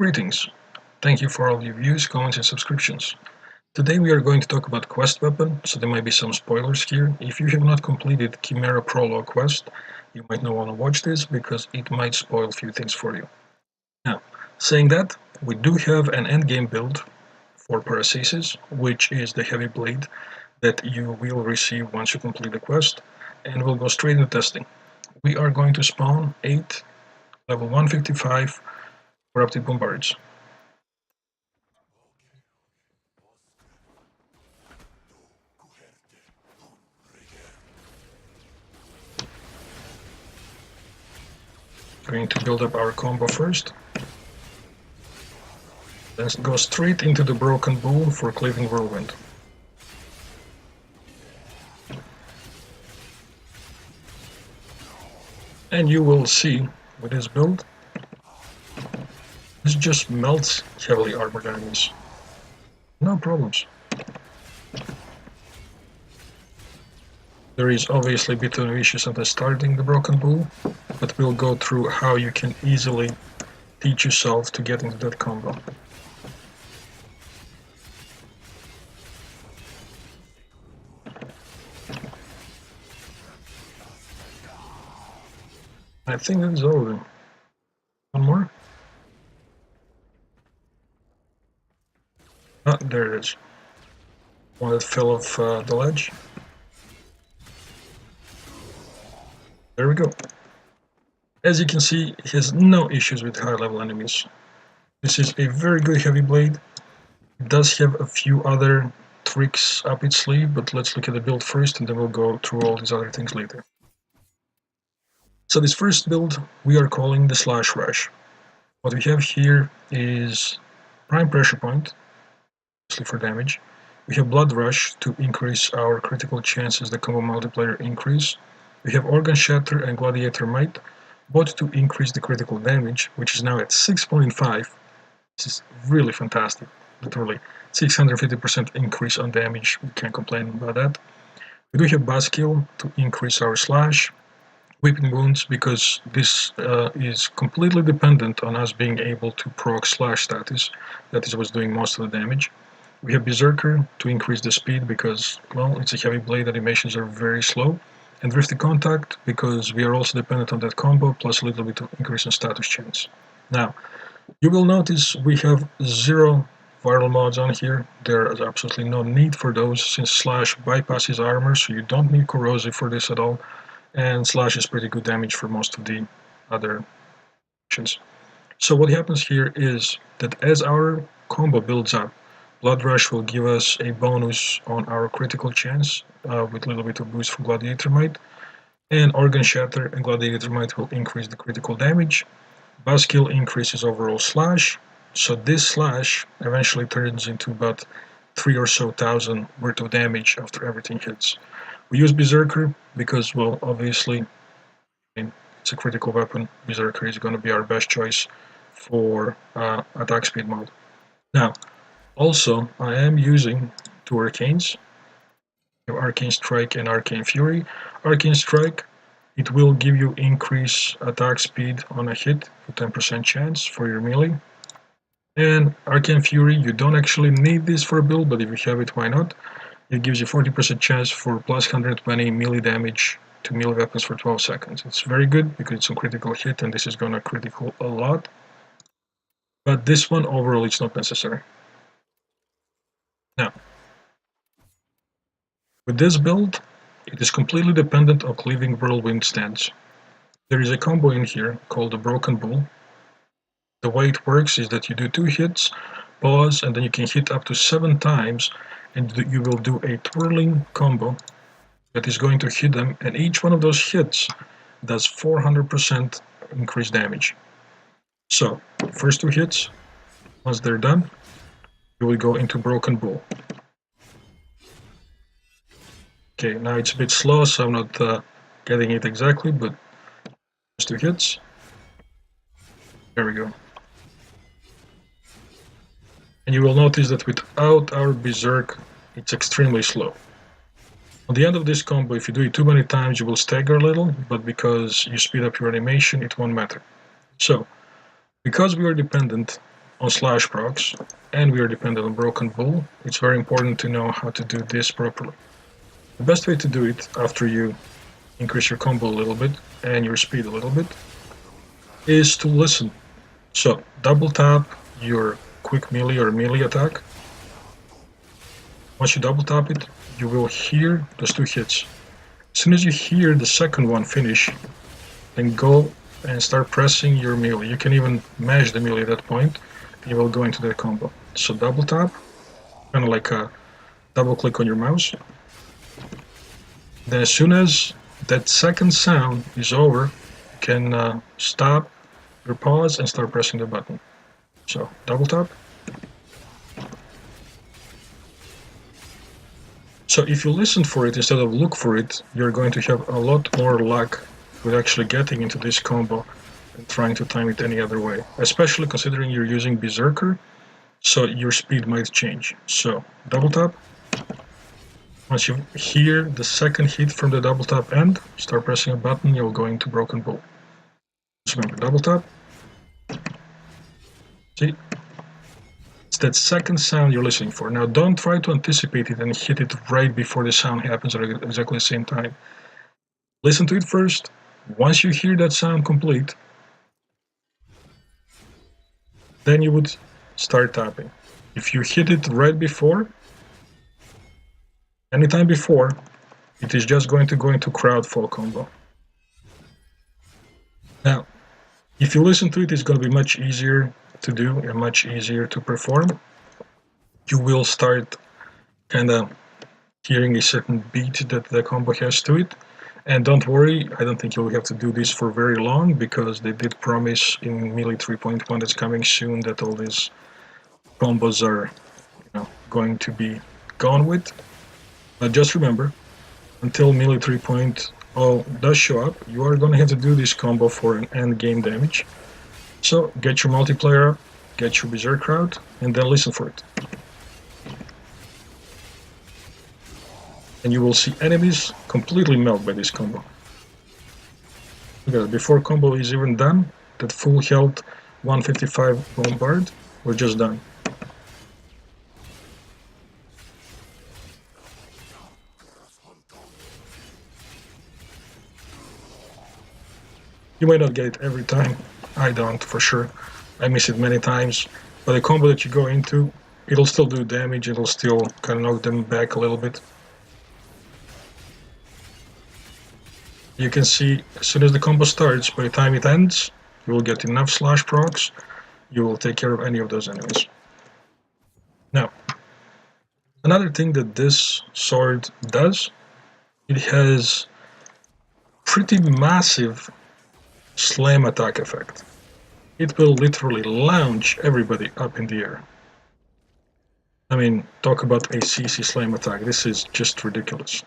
Greetings. Thank you for all your views, comments and subscriptions. Today we are going to talk about quest weapon, so there might be some spoilers here. If you have not completed Chimera Prologue quest, you might not want to watch this because it might spoil a few things for you. Now, saying that, we do have an endgame build for Paracesis, which is the heavy blade that you will receive once you complete the quest, and we'll go straight into testing. We are going to spawn 8 level 155 corrupted bombards. Going to build up our combo first. Then go straight into the Broken Bull for Cleaving Whirlwind. And you will see with this build, this just melts heavily armored enemies. No problems. There is obviously a bit of issues at the starting the Broken Bull, but we'll go through how you can easily teach yourself to get into that combo. I think that's all of them. One more? Ah, there it is. One that fell off the ledge. There we go. As you can see, it has no issues with high level enemies. This is a very good heavy blade. It does have a few other tricks up its sleeve, but let's look at the build first and then we'll go through all these other things later. So this first build we are calling the Slash Rush. What we have here is Prime Pressure Point, mostly for damage. We have Blood Rush to increase our critical chances, the combo multiplier increase. We have Organ Shatter and Gladiator Might, both to increase the critical damage, which is now at 6.5. This is really fantastic, literally 650% increase on damage, we can't complain about that. We do have Buzzkill to increase our slash, Whipping Wounds, because this is completely dependent on us being able to proc slash status, that is what's doing most of the damage. We have Beezerker to increase the speed because, well, it's a heavy blade, animations are very slow. And Drifty Contact, because we are also dependent on that combo, plus a little bit of increase in status chance. Now, you will notice we have 0 viral mods on here. There is absolutely no need for those, since Slash bypasses armor, so you don't need Corrosive for this at all, and Slash is pretty good damage for most of the other actions. So what happens here is that as our combo builds up, Blood Rush will give us a bonus on our critical chance with a little bit of boost from Gladiator Might, and Organ Shatter and Gladiator Might will increase the critical damage. Buzzkill increases overall slash, so this slash eventually turns into about 3 or so thousand worth of damage after everything hits. We use Beezerker because, well, obviously, it's a critical weapon. Beezerker is going to be our best choice for attack speed mode. Now, also, I am using 2 Arcanes, Arcane Strike and Arcane Fury. Arcane Strike, it will give you increase attack speed on a hit for 10% chance for your melee. And Arcane Fury, you don't actually need this for a build, but if you have it, why not? It gives you 40% chance for plus 120 melee damage to melee weapons for 12 seconds. It's very good because it's a critical hit and this is gonna critical a lot. But this one overall it's not necessary. Now, with this build, it is completely dependent on Cleaving Whirlwind stance. There is a combo in here called the Broken Bull. The way it works is that you do 2 hits, pause, and then you can hit up to 7 times, and you will do a twirling combo that is going to hit them, and each one of those hits does 400% increased damage. So, first 2 hits, once they're done, you will go into Broken Bull. Okay, now it's a bit slow, so I'm not getting it exactly, but just 2 hits. There we go. And you will notice that without our Berserk, it's extremely slow. On the end of this combo, if you do it too many times, you will stagger a little, but because you speed up your animation, it won't matter. So, because we are dependent on slash procs, and we are dependent on Broken Bull, it's very important to know how to do this properly. The best way to do it, after you increase your combo a little bit and your speed a little bit, is to listen. So double tap your quick melee or melee attack. Once you double tap it, you will hear those 2 hits. As soon as you hear the second one finish, then go and start pressing your melee. You can even mash the melee at that point, and you will go into that combo. So double tap, kind of like a double click on your mouse. Then as soon as that second sound is over, you can stop your pause and start pressing the button. So double tap. So if you listen for it instead of look for it, you're going to have a lot more luck with actually getting into this combo and trying to time it any other way, especially considering you're using Berserker, so your speed might change. So double tap. Once you hear the second hit from the double tap end, start pressing a button, you'll go into Broken Bull. Just remember, double tap. See? It's that second sound you're listening for. Now don't try to anticipate it and hit it right before the sound happens at exactly the same time. Listen to it first. Once you hear that sound complete, then you would start tapping. If you hit it right before, anytime before, it is just going to go into crowdfall combo. Now, if you listen to it, it's going to be much easier to do and much easier to perform. You will start kind of hearing a certain beat that the combo has to it. And don't worry, I don't think you'll have to do this for very long, because they did promise in Melee 3.1 that's coming soon that all these combos are going to be gone with. But just remember, until Melee 3.0 does show up, you are going to have to do this combo for an end game damage. So get your multiplayer up, get your Berserker out, and then listen for it. And you will see enemies completely melt by this combo. Look at it, before combo is even done, that full health 155 bombard, we're just done. You might not get it every time, I don't for sure, I miss it many times, but the combo that you go into, it'll still do damage, it'll still kind of knock them back a little bit. You can see, as soon as the combo starts, by the time it ends, you will get enough slash procs, you will take care of any of those enemies. Now, another thing that this sword does, it has pretty massive slam attack effect. It will literally launch everybody up in the air. I mean, talk about a CC slam attack, this is just ridiculous.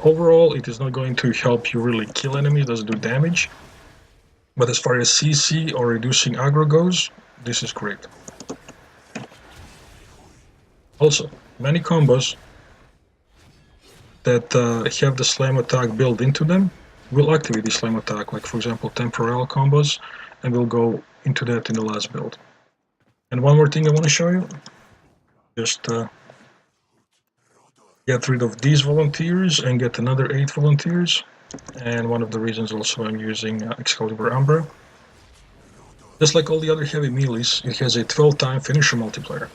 Overall, it is not going to help you really kill enemies, it doesn't do damage. But as far as CC or reducing aggro goes, this is great. Also, many combos that have the slam attack built into them will activate the slam attack, like for example temporal combos, and we'll go into that in the last build. And one more thing I want to show you, just get rid of these volunteers and get another 8 volunteers, and one of the reasons also I'm using Excalibur Umbra. Just like all the other heavy melees, it has a 12-time finisher multiplier.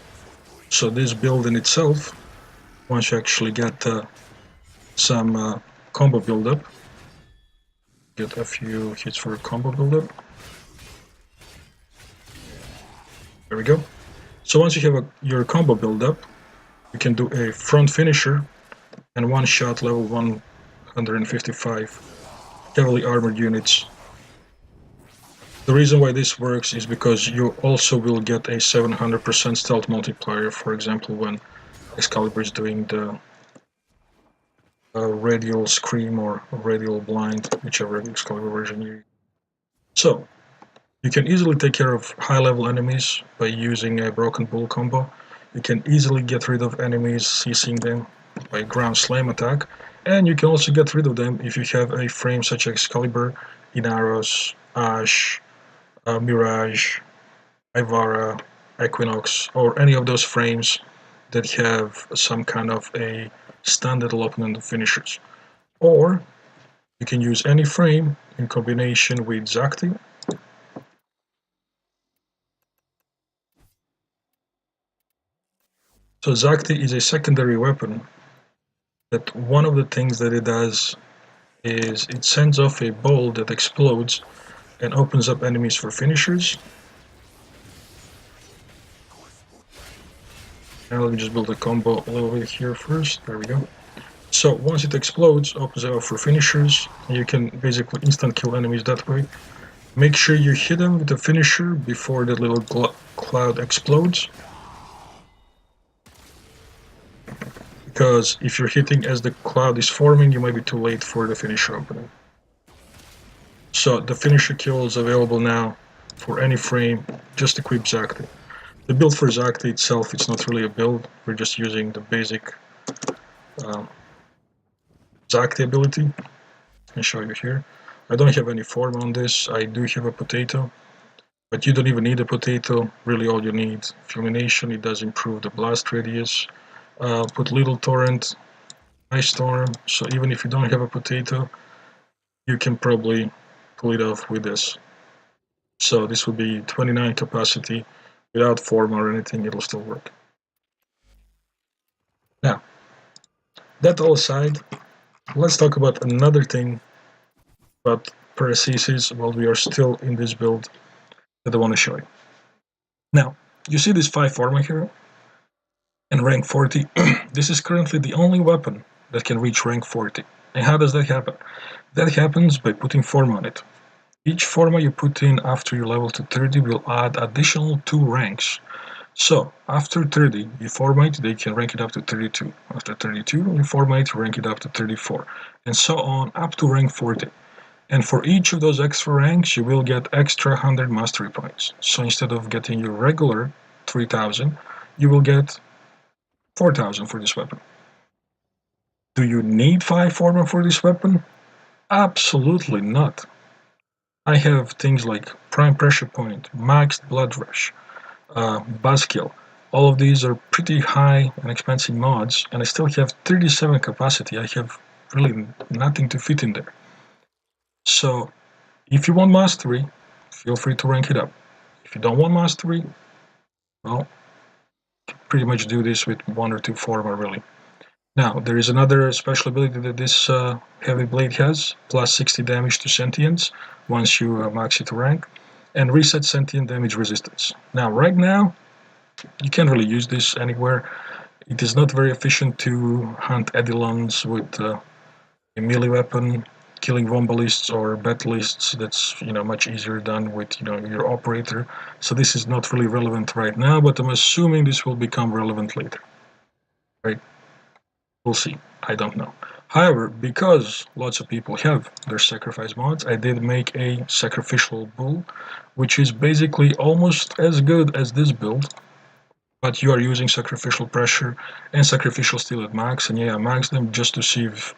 So this build in itself, once you actually get some combo build-up, get a few hits for a combo build-up. There we go. So once you have your combo build-up, you can do a front finisher and one-shot level 155 heavily armored units. The reason why this works is because you also will get a 700% stealth multiplier, for example when Excalibur is doing the radial scream or radial blind, whichever Excalibur version you use. So you can easily take care of high-level enemies by using a Broken Bull combo. You can easily get rid of enemies, CCing them by ground slam attack, and you can also get rid of them if you have a frame such as Excalibur Inaros, Ash, Mirage, Ivara, Equinox, or any of those frames that have some kind of a standard allotment of finishers. Or you can use any frame in combination with Zakti. So Zakti is a secondary weapon that one of the things that it does is it sends off a ball that explodes and opens up enemies for finishers. Now let me just build a combo a little bit here first. There we go. So once it explodes, opens it up for finishers. You can basically instant kill enemies that way. Make sure you hit them with the finisher before the little cloud explodes. Because if you're hitting as the cloud is forming, you might be too late for the finisher opening. So the finisher kill is available now for any frame, just equip Zakti. The build for Zakti itself, it's not really a build, we're just using the basic Zakti ability. I'll show you here. I don't have any Forma on this, I do have a potato, but you don't even need a potato, really all you need. Fulmination, it does improve the blast radius. Put Little Torrent, Ice Storm, so even if you don't have a potato, you can probably pull it off with this. So this would be 29 capacity, without Forma or anything, it'll still work. Now, that all aside, let's talk about another thing about Paracesis while we are still in this build that I want to show you. Now, you see this 5 Forma here? And rank 40, this is currently the only weapon that can reach rank 40. And how does that happen? That happens by putting Forma on it. Each Forma you put in after you level to 30 will add additional 2 ranks. So, after 30, you formate, they can rank it up to 32. After 32, you formate, rank it up to 34. And so on, up to rank 40. And for each of those extra ranks, you will get extra 100 mastery points. So instead of getting your regular 3000, you will get 4000 for this weapon. Do you need 5 Forma for this weapon? Absolutely not. I have things like Prime Pressure Point, Maxed Blood Rush, Buzzkill. All of these are pretty high and expensive mods, and I still have 37 capacity. I have really nothing to fit in there. So, if you want mastery, feel free to rank it up. If you don't want mastery, well, pretty much do this with 1 or 2 Forma, really. Now, there is another special ability that this heavy blade has, plus 60 damage to sentience once you max it to rank, and reset sentient damage resistance. Now, right now, you can't really use this anywhere. It is not very efficient to hunt Eidolons with a melee weapon. Killing Wombalists or Batalists, that's much easier done with your operator. So this is not really relevant right now, but I'm assuming this will become relevant later. Right? We'll see. I don't know. However, because lots of people have their sacrifice mods, I did make a sacrificial bull, which is basically almost as good as this build, but you are using sacrificial pressure and sacrificial steel at max, and yeah, max them just to see if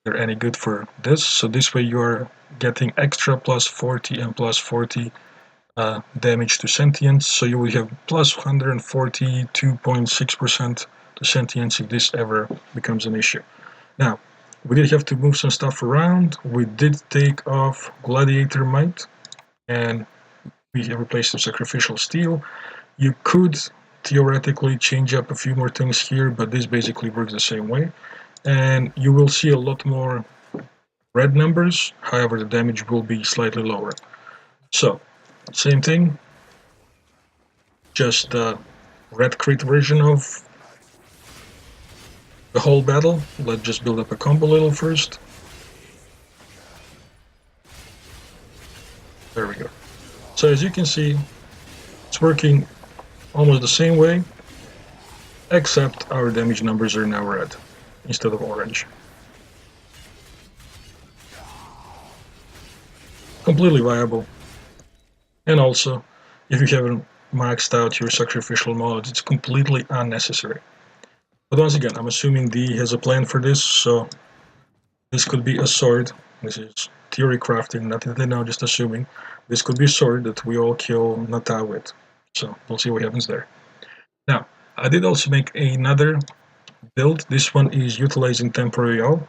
they're any good for this. So this way you are getting extra plus 40 and plus 40 damage to sentience, so you will have plus 142.6% to sentience if this ever becomes an issue. Now, we did have to move some stuff around. We did take off Gladiator Might, and we have replaced the Sacrificial Steel. You could theoretically change up a few more things here, but this basically works the same way. And you will see a lot more red numbers, however the damage will be slightly lower. So, same thing, just the red crit version of the whole battle. Let's just build up a combo a little first. There we go. So as you can see, it's working almost the same way, except our damage numbers are now red instead of orange. Completely viable. And also, if you haven't maxed out your sacrificial mods, it's completely unnecessary. But once again, I'm assuming D has a plan for this, so this could be a sword. This is theory crafting, nothing to know, just assuming. This could be a sword that we all kill Nata with. So we'll see what happens there. Now, I did also make another build. This one is utilizing Tempo Royale.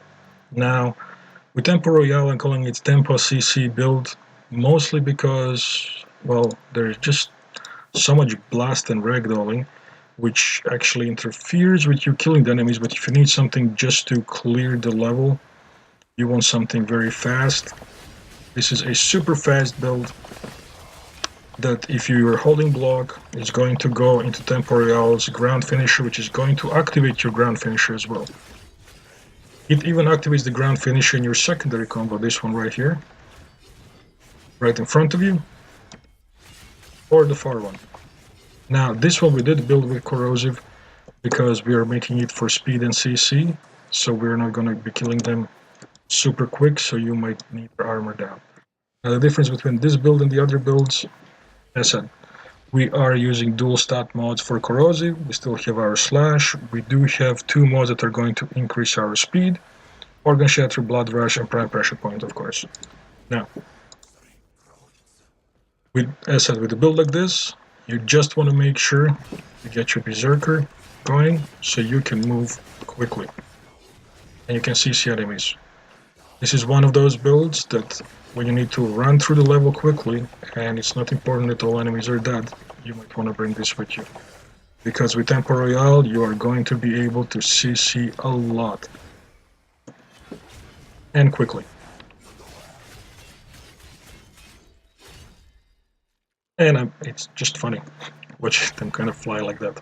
Now, with Tempo Royale, I'm calling it Tempo CC build, mostly because, well, there's just so much blast and ragdolling, which actually interferes with you killing the enemies, but if you need something just to clear the level, you want something very fast. This is a super fast build that if you are holding block, is going to go into Tempo Royale's ground finisher, which is going to activate your ground finisher as well. It even activates the ground finisher in your secondary combo, this one right here, right in front of you, or the far one. Now, this one we did build with corrosive because we are making it for speed and CC, so we're not going to be killing them super quick, so you might need your armor down. Now, the difference between this build and the other builds, as I said, we are using dual stat mods for corrosive. We still have our slash. We do have 2 mods that are going to increase our speed: Organ Shatter, Blood Rush, and Prime Pressure Point, of course. Now, as I said, with a build like this, you just want to make sure you get your Berserker going so you can move quickly and you can CC enemies. This is one of those builds that when you need to run through the level quickly and it's not important that all enemies are dead, you might want to bring this with you. Because with Tempo Royale, you are going to be able to CC a lot. And quickly. And it's just funny watching them kind of fly like that.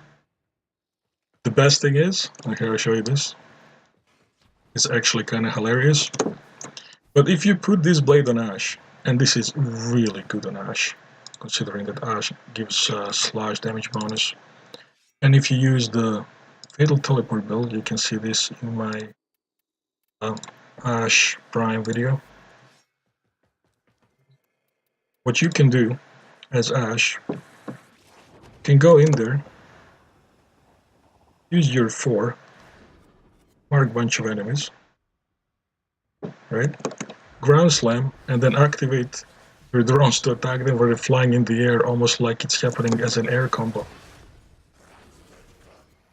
The best thing is, here I'll show you this. It's actually kind of hilarious. But if you put this blade on Ash, and this is really good on Ash, considering that Ash gives slash damage bonus, and if you use the Fatal Teleport build, you can see this in my Ash Prime video. What you can do as Ash, you can go in there, use your 4, mark a bunch of enemies, right? Ground slam, and then activate your drones to attack them where they're flying in the air, almost like it's happening as an air combo.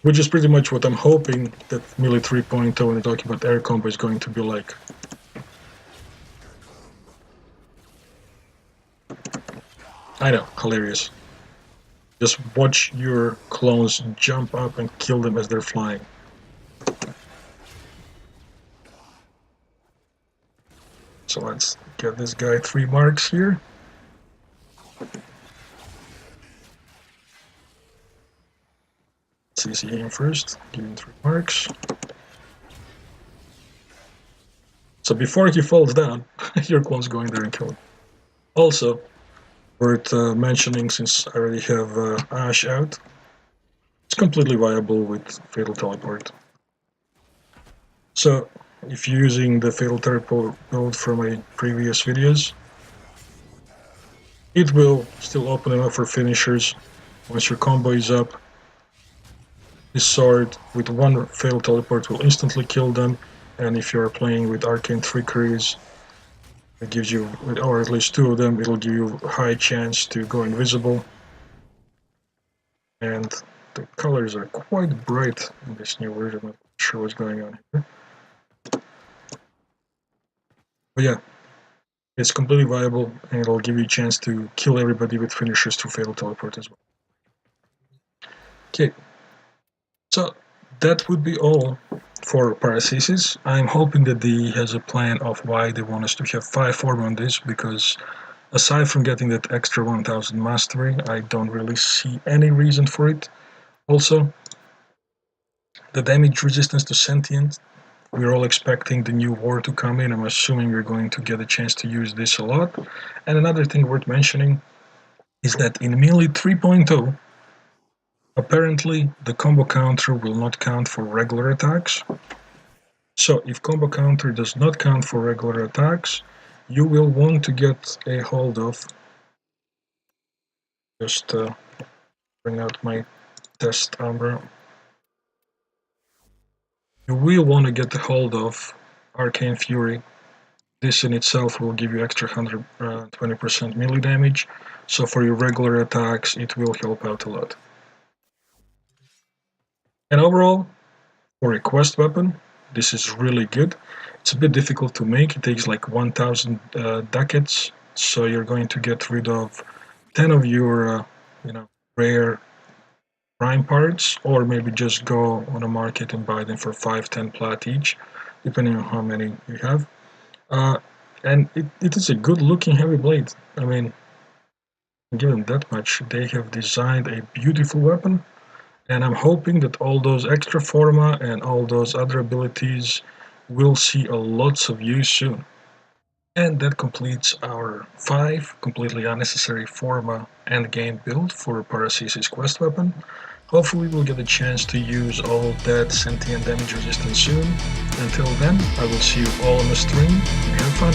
Which is pretty much what I'm hoping that Melee 3.0, when we're talking about air combo, is going to be like. I know, hilarious. Just watch your clones jump up and kill them as they're flying. So let's get this guy 3 marks here. CC him first, give him 3 marks. So before he falls down, your clone's going there and kill him. Also, worth mentioning, since I already have Ash out, it's completely viable with Fatal Teleport. So, if you're using the Fatal Teleport build from my previous videos, it will still open it up for finishers. Once your combo is up, this sword with 1 Fatal Teleport will instantly kill them, and if you're playing with Arcane Trickeries, it gives you, or at least 2 of them, it'll give you a high chance to go invisible. And the colors are quite bright in this new version, I'm not sure what's going on here. But yeah, it's completely viable, and it'll give you a chance to kill everybody with finishers through Fatal Teleport as well. Okay, so that would be all for Paracesis. I'm hoping that he has a plan of why they want us to have 5 Forma on this, because aside from getting that extra 1000 mastery, I don't really see any reason for it. Also, the damage resistance to sentient, we're all expecting the new war to come in. I'm assuming we're going to get a chance to use this a lot. And another thing worth mentioning is that in Melee 3.0, apparently the combo counter will not count for regular attacks. So if combo counter does not count for regular attacks, you will want to get a hold of, just bring out my test armor. You will want to get a hold of Arcane Fury This in itself will give you extra 120% melee damage, so for your regular attacks it will help out a lot. And overall, for a quest weapon, this is really good. It's a bit difficult to make, it takes like 1000 ducats, so you're going to get rid of 10 of your rare prime parts, or maybe just go on a market and buy them for 5-10 plat each, depending on how many you have. And it is a good looking heavy blade. I mean, given that much, they have designed a beautiful weapon, and I'm hoping that all those extra Forma and all those other abilities will see a lots of use soon. And that completes our 5 completely unnecessary Forma endgame build for Paracesis quest weapon. Hopefully we'll get a chance to use all that sentient damage resistance soon. Until then, I will see you all on the stream, and have fun!